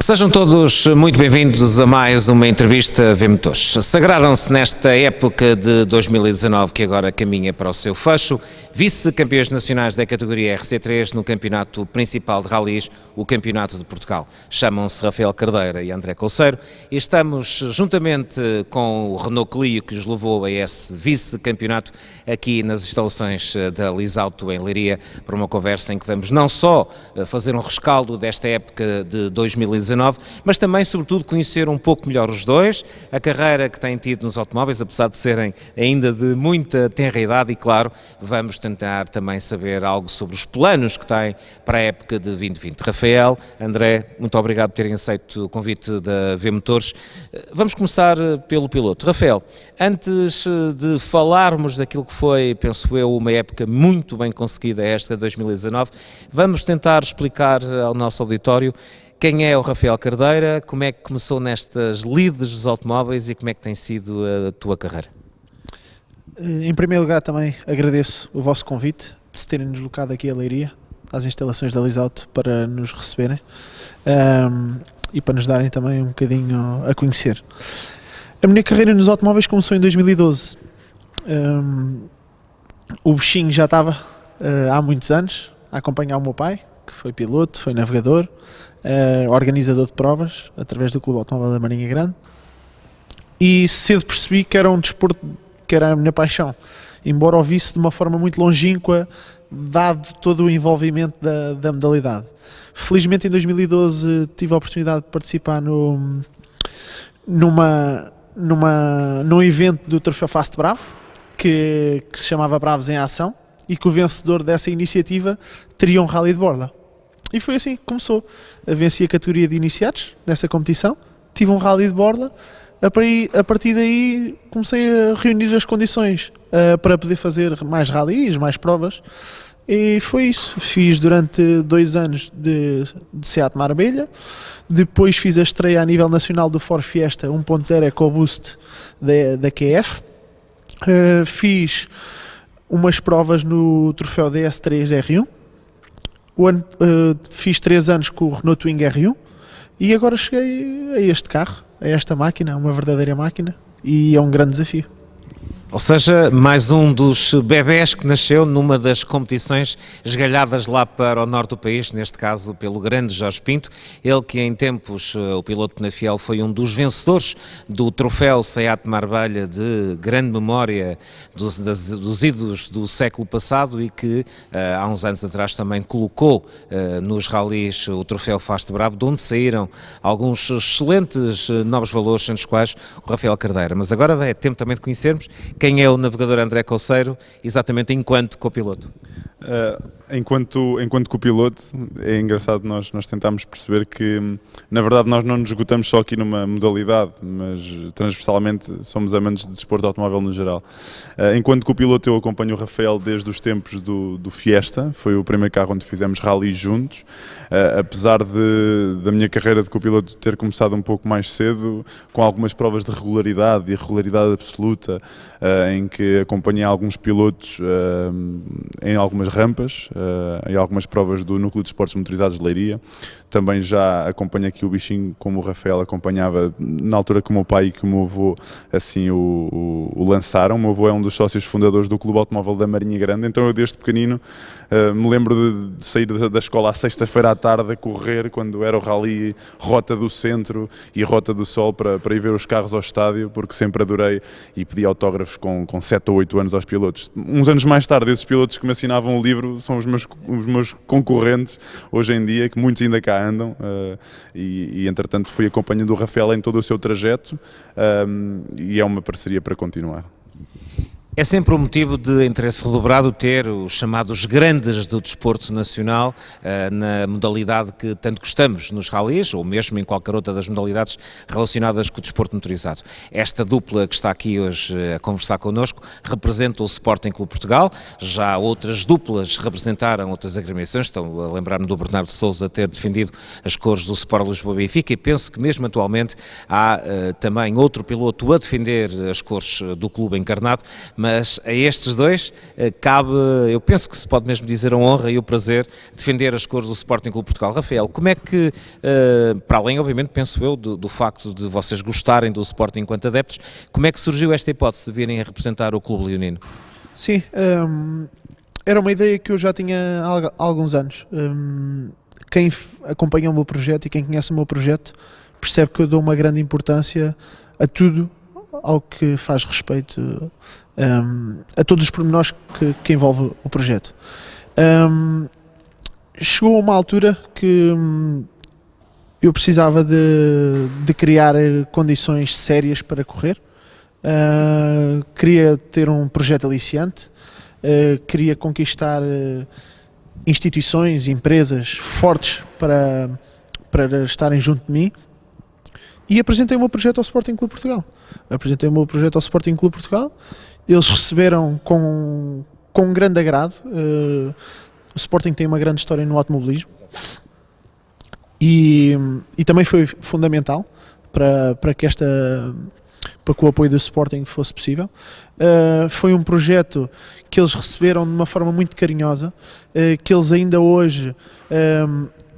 Sejam todos muito bem-vindos a mais uma entrevista V-Motores. Sagraram-se nesta época de 2019 que agora caminha para o seu fecho, vice-campeões nacionais da categoria RC3 no campeonato principal de rallies, o Campeonato de Portugal. Chamam-se Rafael Cardeira e André Couceiro e estamos juntamente com o Renault Clio que os levou a esse vice-campeonato aqui nas instalações da Lisauto em Leiria para uma conversa em que vamos não só fazer um rescaldo desta época de 2019, mas também, sobretudo, conhecer um pouco melhor os dois, a carreira que têm tido nos automóveis, apesar de serem ainda de muita tenra idade, e claro, vamos tentar também saber algo sobre os planos que têm para a época de 2020. Rafael, André, muito obrigado por terem aceito o convite da V-Motores. Vamos começar pelo piloto. Rafael, antes de falarmos daquilo que foi, penso eu, uma época muito bem conseguida esta de 2019, vamos tentar explicar ao nosso auditório quem é o Rafael Cardeira, como é que começou nestas lides dos automóveis e como é que tem sido a tua carreira? Em primeiro lugar também agradeço o vosso convite de se terem deslocado aqui a Leiria, às instalações da Lisauto, para nos receberem e para nos darem também um bocadinho a conhecer. A minha carreira nos automóveis começou em 2012. O bichinho já estava há muitos anos a acompanhar o meu pai, que foi piloto, foi navegador, organizador de provas através do Clube Automóvel da Marinha Grande, e cedo percebi que era um desporto que era a minha paixão, embora o visse de uma forma muito longínqua, dado todo o envolvimento da modalidade. Felizmente em 2012 tive a oportunidade de participar num evento do Troféu Fast Bravo, que se chamava Bravos em Ação, e que o vencedor dessa iniciativa teria um rally de borda. E foi assim que começou. Venci a categoria de iniciados nessa competição, tive um rally de borda, a partir daí comecei a reunir as condições para poder fazer mais rallies, mais provas, e foi isso. Fiz durante 2 anos de Seat Marbella, depois fiz a estreia a nível nacional do Ford Fiesta 1.0 EcoBoost da QF, fiz umas provas no troféu DS3 R1, fiz 3 anos com o Renault Twingo R1 e agora cheguei a este carro, a esta máquina, uma verdadeira máquina, e é um grande desafio. Ou seja, mais um dos bebés que nasceu numa das competições esgalhadas lá para o norte do país, neste caso pelo grande Jorge Pinto, ele que em tempos, o piloto Penafiel, foi um dos vencedores do troféu Seat Marbella de grande memória dos ídolos do século passado e que há uns anos atrás também colocou nos rallies o troféu Fast Bravo, de onde saíram alguns excelentes novos valores, entre os quais o Rafael Cardeira. Mas agora é tempo também de conhecermos quem é o navegador André Couceiro, exatamente enquanto copiloto. Enquanto copiloto, é engraçado nós tentarmos perceber que, na verdade, nós não nos esgotamos só aqui numa modalidade, mas transversalmente somos amantes de desporto automóvel no geral. Enquanto copiloto, eu acompanho o Rafael desde os tempos do Fiesta, foi o primeiro carro onde fizemos rally juntos. Apesar da minha carreira de copiloto ter começado um pouco mais cedo, com algumas provas de regularidade e regularidade absoluta, em que acompanhei alguns pilotos em algumas rampas, em algumas provas do Núcleo de Esportes Motorizados de Leiria. Também já acompanho aqui o bichinho, como o Rafael acompanhava na altura que o meu pai e que o meu avô assim o lançaram. O meu avô é um dos sócios fundadores do Clube Automóvel da Marinha Grande, então eu desde pequenino me lembro de sair da escola à sexta-feira à tarde a correr, quando era o rally Rota do Centro e Rota do Sol, para ir ver os carros ao estádio, porque sempre adorei e pedi autógrafos com 7 ou 8 anos aos pilotos. Uns anos mais tarde, esses pilotos que me assinavam o livro são os meus concorrentes hoje em dia, que muitos ainda cá andam, e entretanto fui acompanhando o Rafael em todo o seu trajeto, e é uma parceria para continuar. É sempre um motivo de interesse redobrado ter os chamados grandes do desporto nacional na modalidade que tanto gostamos nos rallies, ou mesmo em qualquer outra das modalidades relacionadas com o desporto motorizado. Esta dupla que está aqui hoje a conversar connosco representa o Sporting Clube Portugal. Já outras duplas representaram outras agremiações, estão a lembrar-me do Bernardo Sousa ter defendido as cores do Sport Lisboa Benfica, e penso que mesmo atualmente há também outro piloto a defender as cores do clube encarnado, mas a estes dois cabe, eu penso que se pode mesmo dizer a honra e o prazer, defender as cores do Sporting Clube de Portugal. Rafael, como é que, para além, obviamente, penso eu, do facto de vocês gostarem do Sporting enquanto adeptos, como é que surgiu esta hipótese de virem a representar o Clube Leonino? Sim, era uma ideia que eu já tinha há alguns anos. Quem acompanha o meu projeto e quem conhece o meu projeto percebe que eu dou uma grande importância a tudo ao que faz respeito a todos os pormenores que envolve o projeto. Chegou uma altura que eu precisava de criar condições sérias para correr. Queria ter um projeto aliciante, queria conquistar instituições, empresas fortes para estarem junto de mim, e apresentei o meu projeto ao Sporting Clube Portugal. Eles receberam com grande agrado. O Sporting tem uma grande história no automobilismo e também foi fundamental para que o apoio do Sporting fosse possível. Foi um projeto que eles receberam de uma forma muito carinhosa, que eles ainda hoje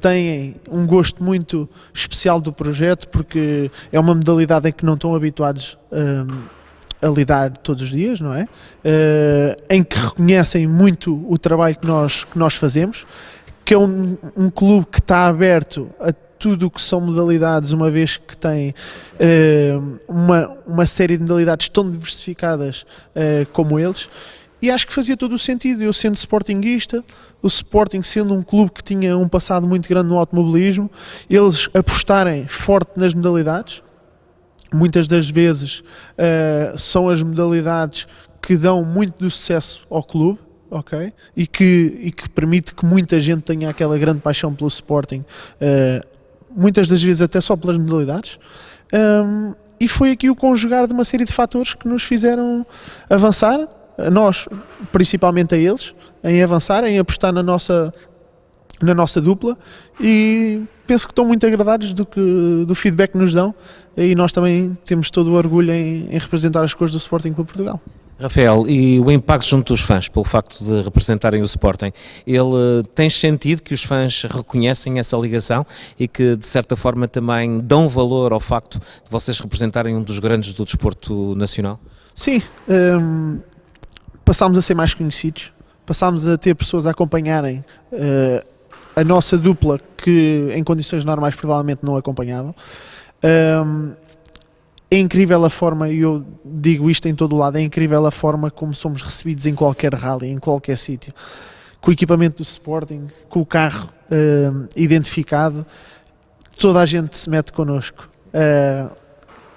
têm um gosto muito especial do projeto, porque é uma modalidade em que não estão habituados a lidar todos os dias, não é? Em que reconhecem muito o trabalho que nós fazemos, que é um clube que está aberto a tudo o que são modalidades, uma vez que tem uma série de modalidades tão diversificadas como eles, e acho que fazia todo o sentido. Eu sendo sportinguista, o Sporting sendo um clube que tinha um passado muito grande no automobilismo, eles apostarem forte nas modalidades. Muitas das vezes são as modalidades que dão muito do sucesso ao clube, ok? E que permite que muita gente tenha aquela grande paixão pelo Sporting, muitas das vezes até só pelas modalidades. E foi aqui o conjugar de uma série de fatores que nos fizeram avançar, a nós, principalmente a eles, em avançar, em apostar na nossa dupla, e penso que estão muito agradados do feedback que nos dão, e nós também temos todo o orgulho em representar as cores do Sporting Clube Portugal. Rafael, e o impacto junto dos fãs, pelo facto de representarem o Sporting, ele tem sentido que os fãs reconhecem essa ligação e que, de certa forma, também dão valor ao facto de vocês representarem um dos grandes do desporto nacional? Sim, passámos a ser mais conhecidos, passámos a ter pessoas a acompanharem a nossa dupla que em condições normais provavelmente não acompanhavam. É incrível a forma, e eu digo isto em todo o lado, é incrível a forma como somos recebidos em qualquer rally, em qualquer sítio. Com o equipamento do Sporting, com o carro identificado, toda a gente se mete connosco.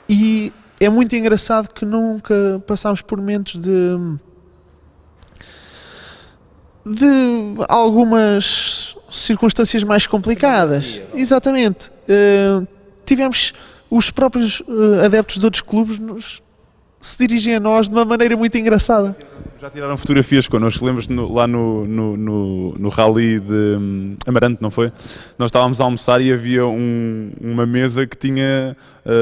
E é muito engraçado que nunca passámos por momentos de algumas circunstâncias mais complicadas. Exatamente. Tivemos os próprios adeptos de outros clubes se dirigem a nós de uma maneira muito engraçada. Já tiraram fotografias connosco, lembras-te lá no rally de Amarante, não foi? Nós estávamos a almoçar e havia uma mesa que tinha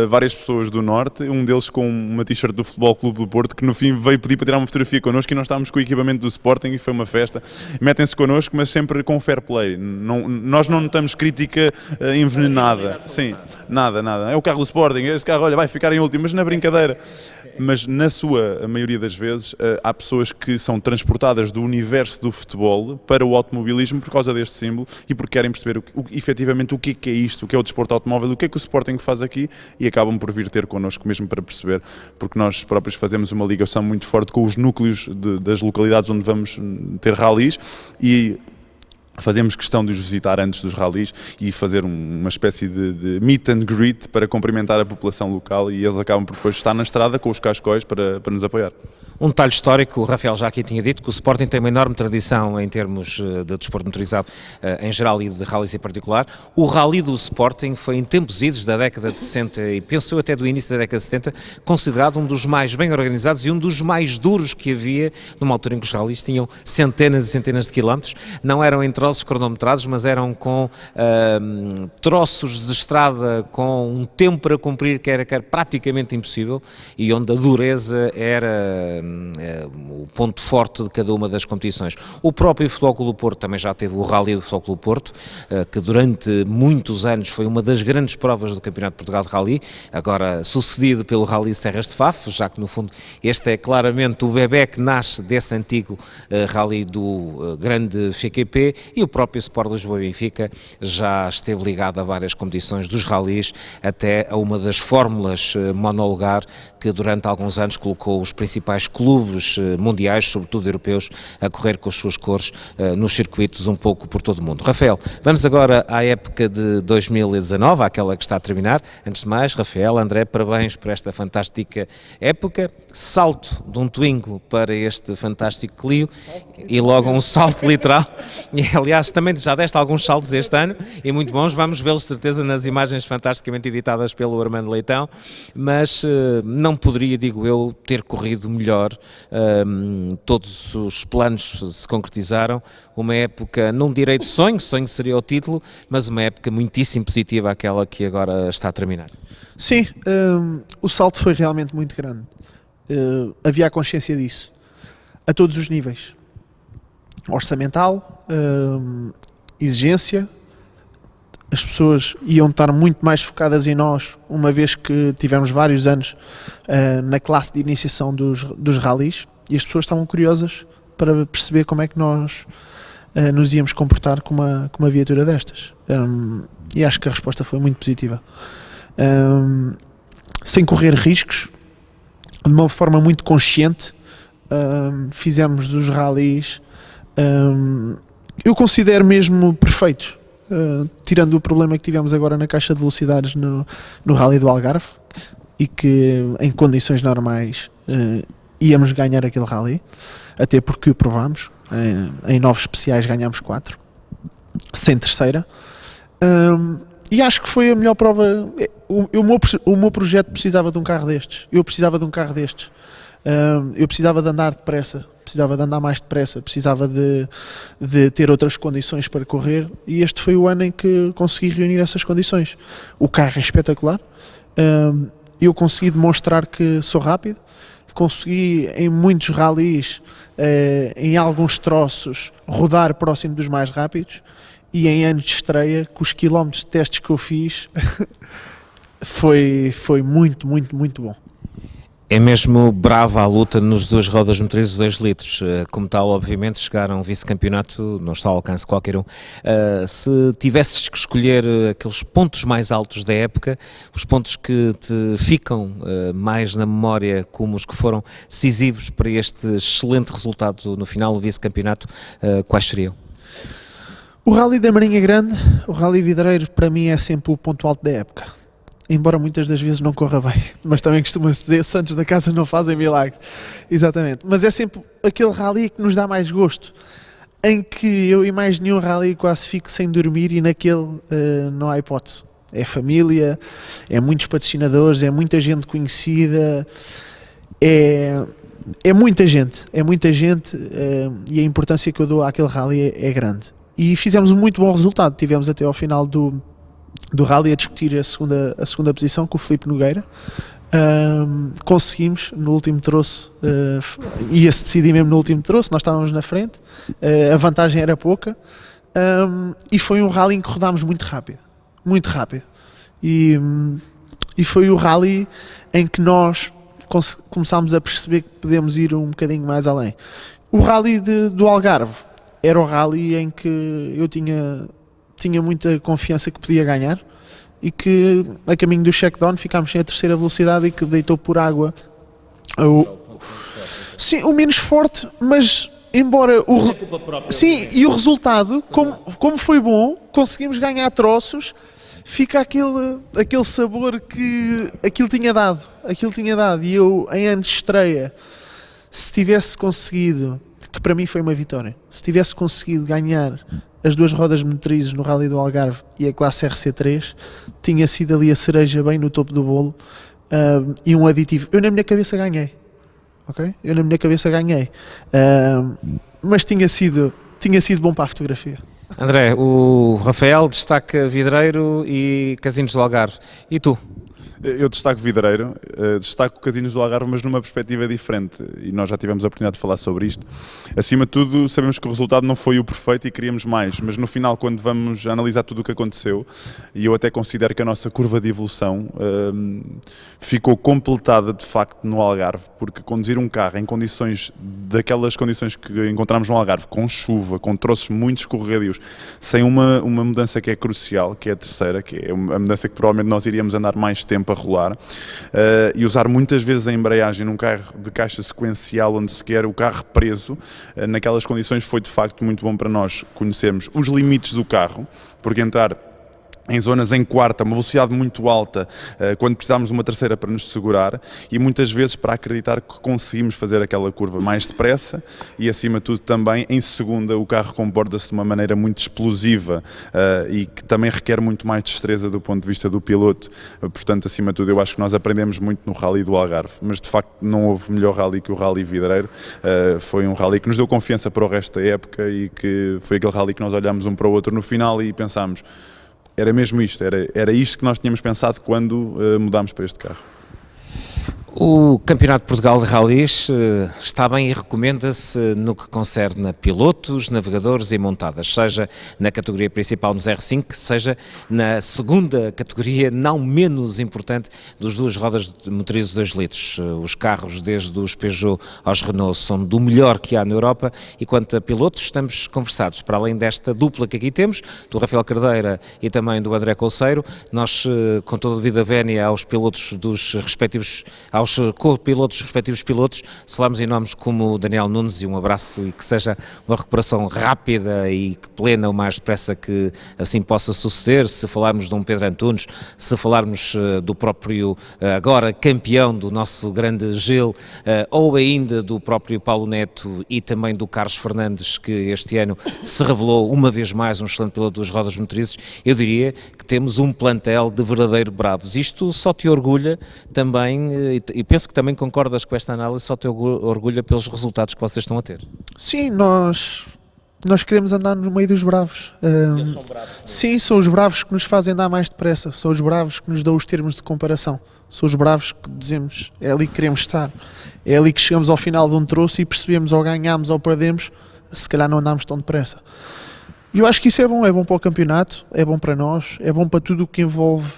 várias pessoas do Norte, um deles com uma t-shirt do Futebol Clube do Porto, que no fim veio pedir para tirar uma fotografia connosco, e nós estávamos com o equipamento do Sporting e foi uma festa. Metem-se connosco, mas sempre com fair play. Nós não notamos crítica envenenada. Sim, nada. É o carro do Sporting, esse carro, olha, vai ficar em último, mas na brincadeira. Mas na a maioria das vezes, há pessoas que são transportadas do universo do futebol para o automobilismo por causa deste símbolo e porque querem perceber efetivamente o que é isto, o que é o desporto automóvel, o que é que o Sporting faz aqui, e acabam por vir ter connosco mesmo para perceber, porque nós próprios fazemos uma ligação muito forte com os núcleos das localidades onde vamos ter ralis, e fazemos questão de os visitar antes dos ralis e fazer uma espécie de meet and greet para cumprimentar a população local, e eles acabam por depois estar na estrada com os cascóis para nos apoiar. Um detalhe histórico, o Rafael já aqui tinha dito que o Sporting tem uma enorme tradição em termos de desporto motorizado em geral e de rallies em particular. O rally do Sporting foi em tempos idos da década de 60 e penso eu até do início da década de 70, considerado um dos mais bem organizados e um dos mais duros que havia, numa altura em que os rallies tinham centenas e centenas de quilómetros, não eram entre ultrassos cronometrados, mas eram com troços de estrada com um tempo para cumprir que era praticamente impossível e onde a dureza era o ponto forte de cada uma das competições. O próprio Futebol Clube do Porto também já teve o Rally do Futebol Clube do Porto, que durante muitos anos foi uma das grandes provas do Campeonato de Portugal de Rally, agora sucedido pelo Rally Serras de Faf, já que no fundo este é claramente o bebé que nasce desse antigo Rally do grande FQP, e o próprio Sport Lisboa e Benfica já esteve ligado a várias competições dos rallies, até a uma das fórmulas monolugar que durante alguns anos colocou os principais clubes mundiais, sobretudo europeus, a correr com as suas cores nos circuitos um pouco por todo o mundo. Rafael, vamos agora à época de 2019, àquela que está a terminar. Antes de mais, Rafael, André, parabéns por esta fantástica época. Salto de um Twingo para este fantástico Clio e logo um salto literal. E, aliás, também já deste alguns saltos este ano e muito bons. Vamos vê-los, de certeza, nas imagens fantasticamente editadas pelo Armando Leitão, mas não poderia, digo eu, ter corrido melhor. Todos os planos se concretizaram. Uma época, não direi de sonho seria o título, mas uma época muitíssimo positiva, aquela que agora está a terminar. Sim, o salto foi realmente muito grande. Havia a consciência disso, a todos os níveis. Orçamental, exigência, as pessoas iam estar muito mais focadas em nós, uma vez que tivemos vários anos na classe de iniciação dos rallies, e as pessoas estavam curiosas para perceber como é que nós nos íamos comportar com uma viatura destas. E acho que a resposta foi muito positiva. Sem correr riscos, de uma forma muito consciente, fizemos os rallies, eu considero mesmo perfeitos, tirando o problema que tivemos agora na caixa de velocidades no Rally do Algarve, e que em condições normais íamos ganhar aquele rally, até porque o provámos, em 9 especiais ganhámos 4, sem terceira. E acho que foi a melhor prova. O meu projeto precisava de um carro destes. Eu precisava de um carro destes. Eu precisava de andar depressa, precisava de andar mais depressa, precisava de ter outras condições para correr, e este foi o ano em que consegui reunir essas condições. O carro é espetacular. Eu consegui demonstrar que sou rápido. Consegui em muitos rallies, em alguns troços, rodar próximo dos mais rápidos. E em anos de estreia, com os quilómetros de testes que eu fiz, foi muito, muito, muito bom. É mesmo brava a luta nos 2 rodas motrizes 2 litros. Como tal, obviamente, chegar a um vice-campeonato não está ao alcance de qualquer um. Se tivesses que escolher aqueles pontos mais altos da época, os pontos que te ficam mais na memória como os que foram decisivos para este excelente resultado no final do vice-campeonato, quais seriam? O Rally da Marinha Grande, o Rally Vidreiro, para mim é sempre o ponto alto da época. Embora muitas das vezes não corra bem, mas também costuma-se dizer, santos da casa não fazem milagre. Exatamente, mas é sempre aquele rally que nos dá mais gosto, em que eu e mais nenhum rally quase fico sem dormir, e naquele não há hipótese. É família, é muitos patrocinadores, é muita gente conhecida, é muita gente, e a importância que eu dou àquele rally é grande. E fizemos um muito bom resultado, tivemos até ao final do rally a discutir a segunda posição com o Filipe Nogueira. Conseguimos no último troço, ia-se decidir mesmo no último troço, nós estávamos na frente, a vantagem era pouca, e foi um rally em que rodámos muito rápido, e foi o rally em que nós começámos a perceber que podemos ir um bocadinho mais além. O rally do Algarve era o rally em que eu tinha muita confiança que podia ganhar, e que a caminho do check-down ficámos sem a terceira velocidade e que deitou por água o menos forte, mas embora e o resultado, como foi bom, conseguimos ganhar troços, fica aquele sabor que aquilo tinha dado, e eu em anos de estreia, se tivesse conseguido, que para mim foi uma vitória, se tivesse conseguido ganhar as 2 rodas motrizes no Rally do Algarve e a classe RC3, tinha sido ali a cereja bem no topo do bolo, e um aditivo. Eu na minha cabeça ganhei, ok? Mas tinha sido bom para a fotografia. André, o Rafael destaca Vidreiro e Casinos do Algarve. E tu? Eu destaco Vidreiro, destaco Casinos do Algarve, mas numa perspectiva diferente, e nós já tivemos a oportunidade de falar sobre isto. Acima de tudo, sabemos que o resultado não foi o perfeito e queríamos mais, mas no final, quando vamos analisar tudo o que aconteceu, e eu até considero que a nossa curva de evolução ficou completada de facto no Algarve, porque conduzir um carro em condições, daquelas condições que encontramos no Algarve, com chuva, com troços muito escorregadios, sem uma mudança que é crucial, que é a terceira, que é a mudança que provavelmente nós iríamos andar mais tempo a rolar, e usar muitas vezes a embreagem num carro de caixa sequencial onde se quer o carro preso, naquelas condições foi de facto muito bom para nós conhecermos os limites do carro, porque entrar em zonas em quarta, uma velocidade muito alta, quando precisamos de uma terceira para nos segurar, e muitas vezes para acreditar que conseguimos fazer aquela curva mais depressa, e acima de tudo também em segunda o carro comporta-se de uma maneira muito explosiva e que também requer muito mais destreza do ponto de vista do piloto. Portanto, acima de tudo, eu acho que nós aprendemos muito no Rally do Algarve, mas de facto não houve melhor Rally que o Rally Vidreiro. Foi um Rally que nos deu confiança para o resto da época e que foi aquele Rally que nós olhámos um para o outro no final e pensámos: era mesmo isto, era isto que nós tínhamos pensado quando mudámos para este carro. O Campeonato de Portugal de Rallys está bem e recomenda-se no que concerne a pilotos, navegadores e montadas, seja na categoria principal nos R5, seja na segunda categoria, não menos importante, dos duas rodas de motorizo 2 litros. Os carros, desde os Peugeot aos Renault, são do melhor que há na Europa, e quanto a pilotos, estamos conversados. Para além desta dupla que aqui temos, do Rafael Cardeira e também do André Couceiro, nós, com toda a devida vénia aos pilotos dos respectivos, aos co-pilotos, respectivos pilotos, falamos em nomes como o Daniel Nunes, e um abraço, e que seja uma recuperação rápida e plena o mais depressa que assim possa suceder. Se falarmos de um Pedro Antunes, se falarmos do próprio agora campeão do nosso grande Gil, ou ainda do próprio Paulo Neto e também do Carlos Fernandes, que este ano se revelou uma vez mais um excelente piloto das rodas motorizes, eu diria que temos um plantel de verdadeiro bravos. Isto só te orgulha também, e penso que também concordas com esta análise, só te orgulha pelos resultados que vocês estão a ter. Sim, nós queremos andar no meio dos bravos. Eles são bravos. Sim, são os bravos que nos fazem andar mais depressa, são os bravos que nos dão os termos de comparação, são os bravos que dizemos, é ali que queremos estar, é ali que chegamos ao final de um troço e percebemos, ou ganhamos ou perdemos, se calhar não andamos tão depressa. E eu acho que isso é bom para o campeonato, é bom para nós, é bom para tudo o que envolve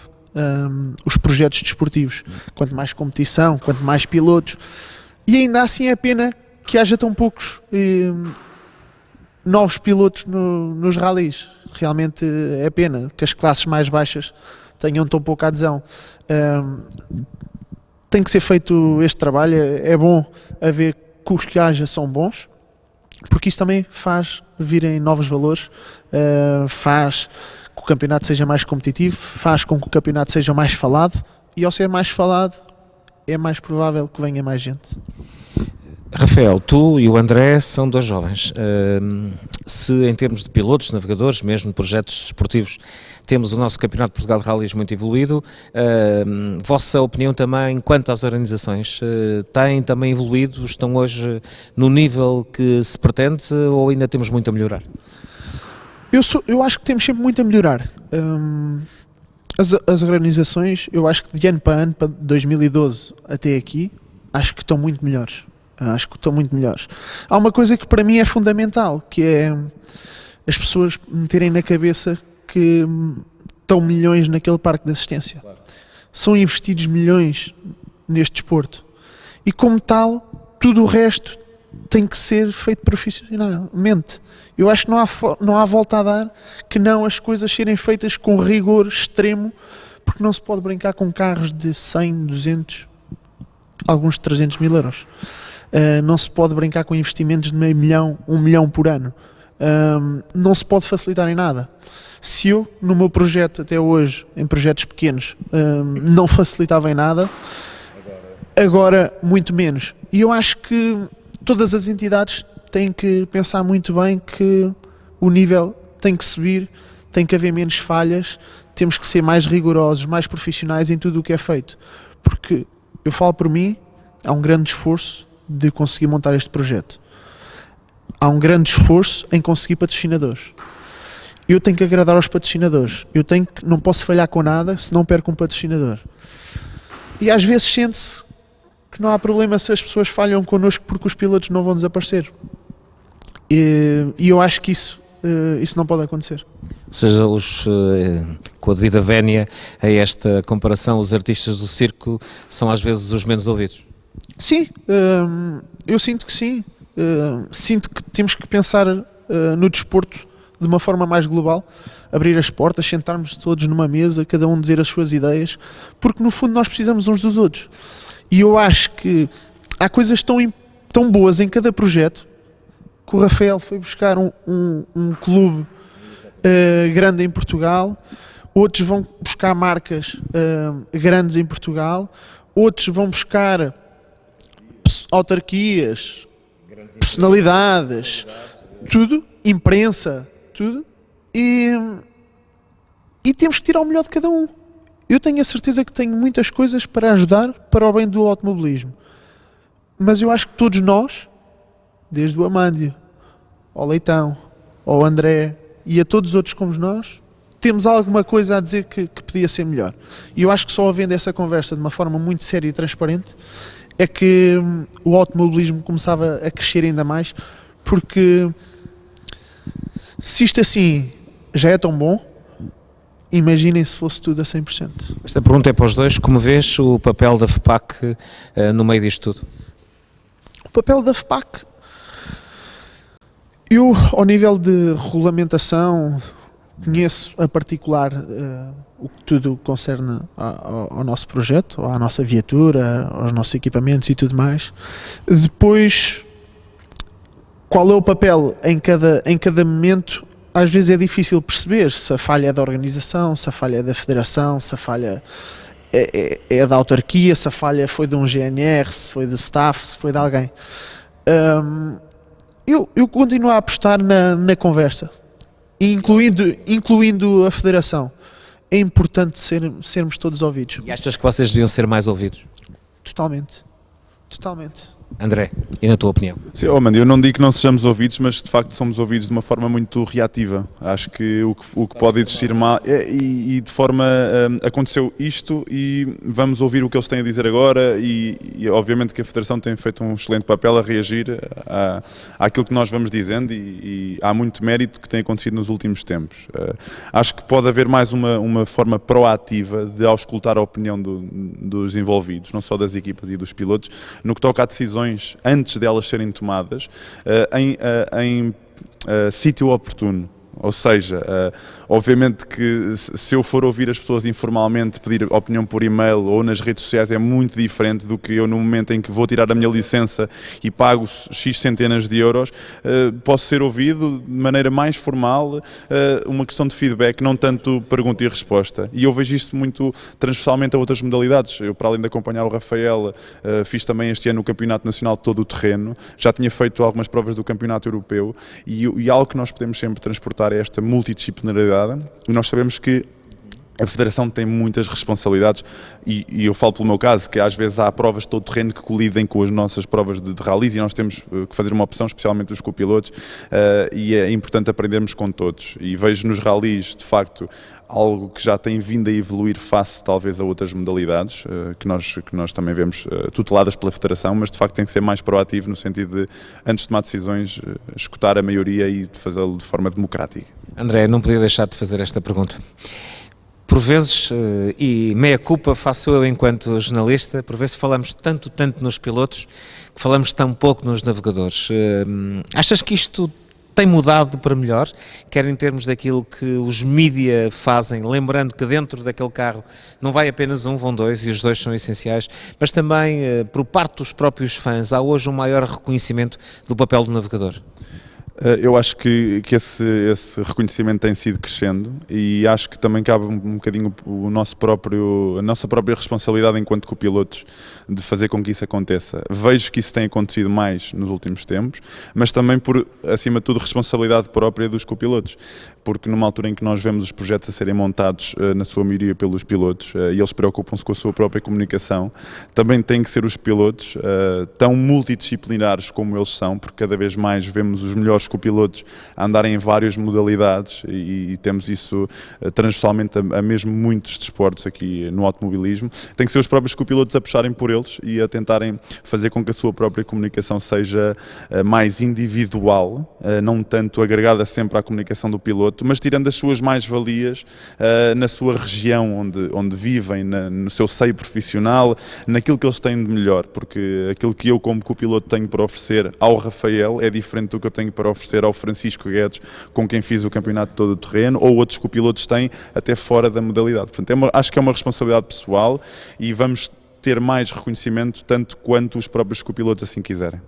os projetos desportivos. Quanto mais competição, quanto mais pilotos, e ainda assim é pena que haja tão poucos novos pilotos nos rallies. Realmente é pena que as classes mais baixas tenham tão pouca adesão. Tem que ser feito este trabalho, é bom haver que os que haja são bons, porque isso também faz virem novos valores, faz que o campeonato seja mais competitivo, faz com que o campeonato seja mais falado, e ao ser mais falado é mais provável que venha mais gente. Rafael, tu e o André são dois jovens. Se em termos de pilotos, navegadores, mesmo projetos desportivos, temos o nosso Campeonato de Portugal de Rallys muito evoluído, vossa opinião também quanto às organizações? Têm também evoluído? Estão hoje no nível que se pretende, ou ainda temos muito a melhorar? Eu acho que temos sempre muito a melhorar. As organizações, eu acho que de ano para ano, para 2012 até aqui, acho que estão muito melhores. Há uma coisa que para mim é fundamental, que é as pessoas meterem na cabeça que estão milhões naquele parque de assistência. Claro. São investidos milhões neste desporto. E como tal, tudo o resto tem que ser feito profissionalmente. Eu acho que não há volta a dar que não as coisas serem feitas com rigor extremo, porque não se pode brincar com carros de 100, 200, alguns de 300 mil euros. Não se pode brincar com investimentos de meio milhão, 1 milhão por ano. Não se pode facilitar em nada. Se eu, no meu projeto até hoje, em projetos pequenos, não facilitava em nada, agora muito menos. E eu acho que todas as entidades têm que pensar muito bem que o nível tem que subir, tem que haver menos falhas, temos que ser mais rigorosos, mais profissionais em tudo o que é feito. Porque, eu falo por mim, há um grande esforço de conseguir montar este projeto. Há um grande esforço em conseguir patrocinadores. eu tenho que agradar aos patrocinadores. Não posso falhar com nada se não perco um patrocinador. E às vezes sente-se que não há problema se as pessoas falham connosco porque os pilotos não vão desaparecer. E eu acho que isso não pode acontecer. Ou seja, com a devida vénia a esta comparação, os artistas do circo são às vezes os menos ouvidos. Sim, eu sinto que sim. Sinto que temos que pensar no desporto de uma forma mais global, abrir as portas, sentarmos todos numa mesa, cada um dizer as suas ideias, porque no fundo nós precisamos uns dos outros. E eu acho que há coisas tão boas em cada projeto, que o Rafael foi buscar um clube grande em Portugal, outros vão buscar marcas grandes em Portugal, outros vão buscar autarquias, personalidades, tudo, imprensa, tudo, e temos que tirar o melhor de cada um. Eu tenho a certeza que tenho muitas coisas para ajudar para o bem do automobilismo, mas eu acho que todos nós, desde o Amândio, ao Leitão, ao André e a todos os outros como nós, temos alguma coisa a dizer que podia ser melhor. E eu acho que só havendo essa conversa de uma forma muito séria e transparente é que o automobilismo começava a crescer ainda mais, porque se isto assim já é tão bom, imaginem se fosse tudo a 100%. Esta pergunta é para os dois. Como vês o papel da FPAC no meio disto tudo? O papel da FPAC, eu, ao nível de regulamentação, conheço a particular o que tudo concerne ao nosso projeto, à nossa viatura, aos nossos equipamentos e tudo mais. Depois, qual é o papel em cada momento, às vezes é difícil perceber se a falha é da organização, se a falha é da federação, se a falha é da autarquia, se a falha foi de um GNR, se foi do staff, se foi de alguém. Eu continuo a apostar na conversa, incluindo a federação. É importante sermos todos ouvidos. E achas que vocês deviam ser mais ouvidos? Totalmente. André, e na tua opinião? Sim, eu não digo que não sejamos ouvidos, mas de facto somos ouvidos de uma forma muito reativa. Acho que o que pode existir mal e de forma aconteceu isto e vamos ouvir o que eles têm a dizer agora e obviamente que a Federação tem feito um excelente papel a reagir àquilo que nós vamos dizendo e há muito mérito que tem acontecido nos últimos tempos. Acho que pode haver mais uma forma proativa de auscultar a opinião dos envolvidos, não só das equipas e dos pilotos, no que toca a decisões antes delas serem tomadas em sítio oportuno. Ou seja, obviamente que se eu for ouvir as pessoas informalmente, pedir opinião por e-mail ou nas redes sociais é muito diferente do que eu no momento em que vou tirar a minha licença e pago X centenas de euros, posso ser ouvido de maneira mais formal, uma questão de feedback, não tanto pergunta e resposta. E eu vejo isto muito transversalmente a outras modalidades. Eu, para além de acompanhar o Rafael, fiz também este ano o Campeonato Nacional de todo o terreno, já tinha feito algumas provas do Campeonato Europeu e algo que nós podemos sempre transportar é esta multidisciplinaridade e nós sabemos que a Federação tem muitas responsabilidades e eu falo pelo meu caso, que às vezes há provas de todo terreno que colidem com as nossas provas de rallies e nós temos que fazer uma opção, especialmente os copilotos, e é importante aprendermos com todos. E vejo nos rallies, de facto, algo que já tem vindo a evoluir face talvez a outras modalidades, que nós também vemos tuteladas pela Federação, mas de facto tem que ser mais proativo no sentido de, antes de tomar decisões, escutar a maioria e de fazê-lo de forma democrática. André, não podia deixar de fazer esta pergunta. Por vezes, e meia culpa faço eu enquanto jornalista, por vezes falamos tanto nos pilotos que falamos tão pouco nos navegadores. Achas que isto tem mudado para melhor, quer em termos daquilo que os mídia fazem, lembrando que dentro daquele carro não vai apenas um, vão dois e os dois são essenciais, mas também por parte dos próprios fãs há hoje um maior reconhecimento do papel do navegador? Eu acho que esse reconhecimento tem sido crescendo e acho que também cabe um bocadinho a nossa própria responsabilidade enquanto copilotos de fazer com que isso aconteça. Vejo que isso tem acontecido mais nos últimos tempos, mas também por, acima de tudo, responsabilidade própria dos copilotos, porque numa altura em que nós vemos os projetos a serem montados, na sua maioria pelos pilotos, e eles preocupam-se com a sua própria comunicação, também têm que ser os pilotos tão multidisciplinares como eles são, porque cada vez mais vemos os melhores próprios copilotos a andarem em várias modalidades e temos isso transversalmente a mesmo muitos desportos aqui no automobilismo. Tem que ser os próprios copilotos a puxarem por eles e a tentarem fazer com que a sua própria comunicação seja mais individual, não tanto agregada sempre à comunicação do piloto, mas tirando as suas mais-valias na sua região onde vivem, no seu seio profissional, naquilo que eles têm de melhor, porque aquilo que eu como copiloto tenho para oferecer ao Rafael é diferente do que eu tenho para oferecer ao Francisco Guedes, com quem fiz o campeonato todo o terreno, ou outros copilotos têm até fora da modalidade. Portanto, acho que é uma responsabilidade pessoal e vamos ter mais reconhecimento tanto quanto os próprios copilotos assim quiserem.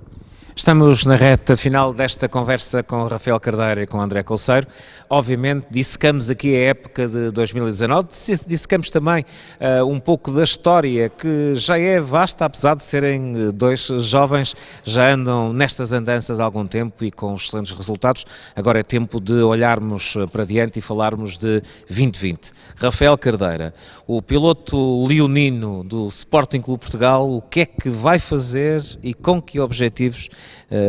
Estamos na reta final desta conversa com Rafael Cardeira e com André Colseiro. Obviamente dissecamos aqui a época de 2019, dissecamos também um pouco da história, que já é vasta, apesar de serem dois jovens, já andam nestas andanças há algum tempo e com excelentes resultados. Agora é tempo de olharmos para diante e falarmos de 2020. Rafael Cardeira, o piloto leonino do Sporting Clube Portugal, o que é que vai fazer e com que objetivos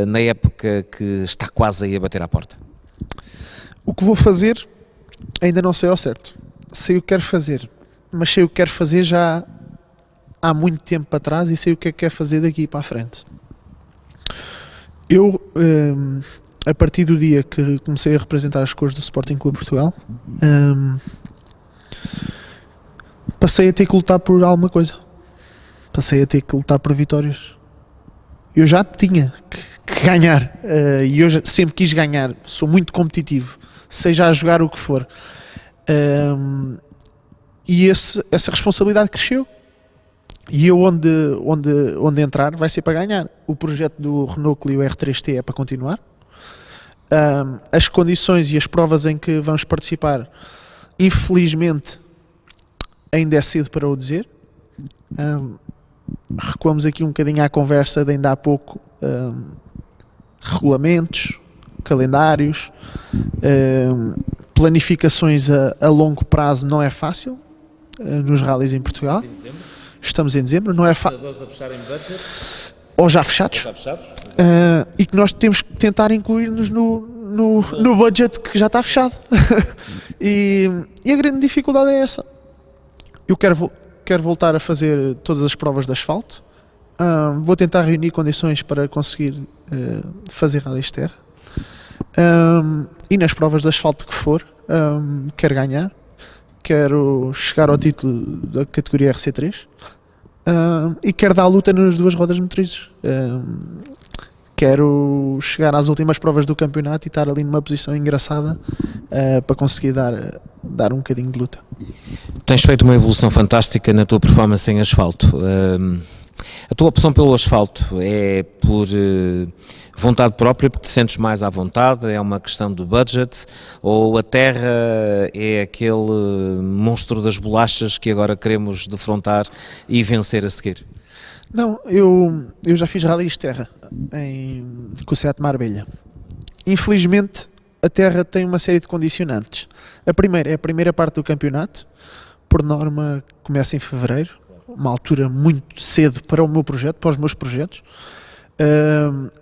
na época que está quase aí a bater à porta? O que vou fazer ainda não sei ao certo. Sei o que quero fazer, mas sei o que quero fazer já há muito tempo atrás e sei o que é que quero fazer daqui para a frente. Eu, a partir do dia que comecei a representar as cores do Sporting Clube Portugal, passei a ter que lutar por alguma coisa. Passei a ter que lutar por vitórias. Eu já tinha que ganhar e eu sempre quis ganhar, sou muito competitivo, seja a jogar o que for, e essa responsabilidade cresceu e eu onde entrar vai ser para ganhar. O projeto do Renault Clio R3T é para continuar, as condições e as provas em que vamos participar, infelizmente ainda é cedo para o dizer. Recuamos aqui um bocadinho à conversa de ainda há pouco, regulamentos, calendários, planificações a longo prazo não é fácil nos rallies em Portugal. Estamos em dezembro, não é fácil. Ou já fechados. E que nós temos que tentar incluir-nos no budget que já está fechado. e a grande dificuldade é essa. Eu quero voltar a fazer todas as provas de asfalto. Vou tentar reunir condições para conseguir fazer rallies de terra. E nas provas de asfalto que for, quero ganhar. Quero chegar ao título da categoria RC3. E quero dar a luta nas duas rodas motrizes. Quero chegar às últimas provas do campeonato e estar ali numa posição engraçada para conseguir dar um bocadinho de luta. Tens feito uma evolução fantástica na tua performance em asfalto. A tua opção pelo asfalto é por vontade própria, porque te sentes mais à vontade, é uma questão de budget, ou a terra é aquele monstro das bolachas que agora queremos defrontar e vencer a seguir? Não, eu já fiz rallies de terra com o Seat Marbella. Infelizmente a terra tem uma série de condicionantes. A primeira é a primeira parte do campeonato, por norma começa em fevereiro, uma altura muito cedo para o meu projeto, para os meus projetos,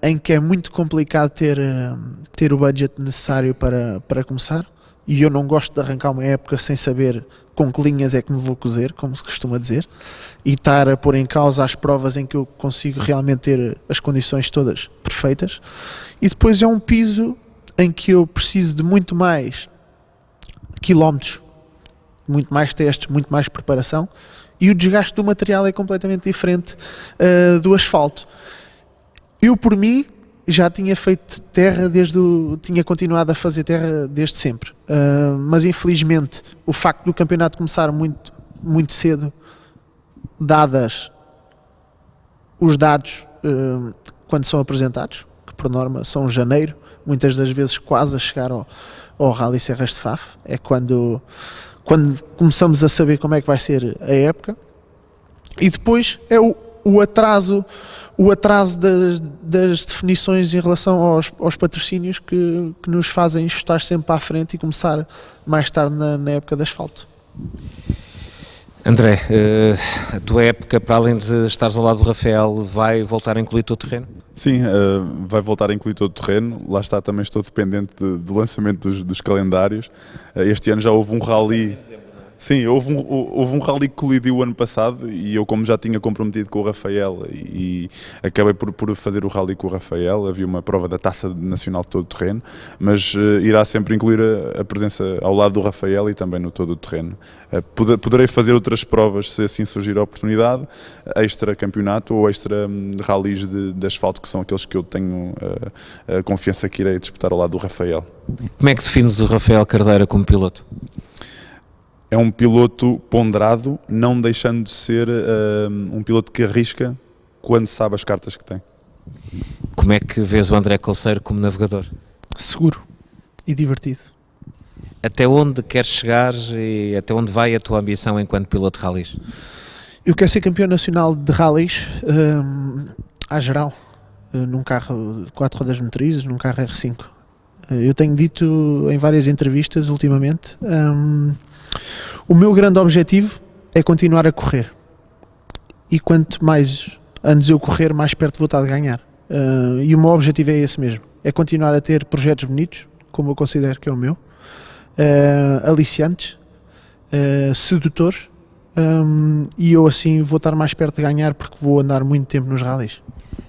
em que é muito complicado ter o budget necessário para começar, e eu não gosto de arrancar uma época sem saber com que linhas é que me vou cozer, como se costuma dizer, e estar a pôr em causa as provas em que eu consigo realmente ter as condições todas perfeitas. E depois é um piso em que eu preciso de muito mais quilómetros, muito mais testes, muito mais preparação, e o desgaste do material é completamente diferente do asfalto. Eu, por mim, já tinha feito terra tinha continuado a fazer terra desde sempre, mas infelizmente o facto do campeonato começar muito, muito cedo, dadas os dados quando são apresentados, que por norma são janeiro, muitas das vezes quase a chegar ao Rally Serras de Faf, é quando começamos a saber como é que vai ser a época, e depois é o atraso das definições em relação aos patrocínios que nos fazem chutar sempre para a frente e começar mais tarde na época de asfalto. André, a tua época, para além de estares ao lado do Rafael, vai voltar a incluir o teu terreno? Sim, vai voltar a incluir todo o terreno. Lá está, também estou dependente do lançamento dos calendários. Este ano já houve um rally. Sim, houve um rally que colidiu o ano passado e eu, como já tinha comprometido com o Rafael, e acabei por fazer o rally com o Rafael. Havia uma prova da Taça Nacional de todo o terreno, mas irá sempre incluir a presença ao lado do Rafael e também no todo o terreno. Poderei fazer outras provas se assim surgir a oportunidade, extra campeonato ou extra rallies de asfalto, que são aqueles que eu tenho a confiança que irei disputar ao lado do Rafael. Como é que defines o Rafael Cardeira como piloto? É um piloto ponderado, não deixando de ser um piloto que arrisca quando sabe as cartas que tem. Como é que vês o André Conceiro como navegador? Seguro e divertido. Até onde queres chegar e até onde vai a tua ambição enquanto piloto de rallies? Eu quero ser campeão nacional de rallies à geral, num carro de 4 rodas motrizes, num carro R5. Eu tenho dito em várias entrevistas ultimamente, o meu grande objetivo é continuar a correr. E quanto mais anos eu correr, mais perto vou estar de ganhar. E o meu objetivo é esse mesmo, é continuar a ter projetos bonitos, como eu considero que é o meu, aliciantes, sedutores, e eu assim vou estar mais perto de ganhar porque vou andar muito tempo nos rallies.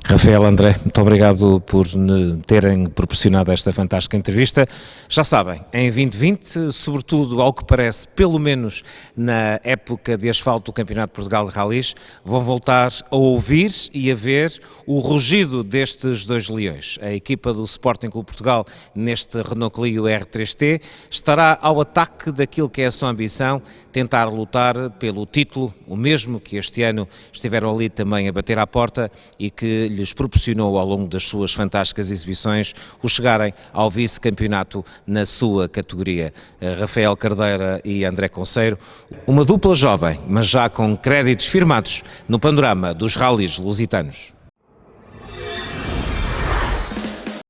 Rafael, André, muito obrigado por me terem proporcionado esta fantástica entrevista. Já sabem, em 2020, sobretudo ao que parece, pelo menos na época de asfalto do Campeonato de Portugal de Rallys, vão voltar a ouvir e a ver o rugido destes dois leões. A equipa do Sporting Clube Portugal, neste Renault Clio R3T, estará ao ataque daquilo que é a sua ambição, tentar lutar pelo título, o mesmo que este ano estiveram ali também a bater à porta e que lhes proporcionou ao longo das suas fantásticas exibições o chegarem ao vice-campeonato na sua categoria. Rafael Cardeira e André Conceiro, uma dupla jovem, mas já com créditos firmados no panorama dos rallies lusitanos.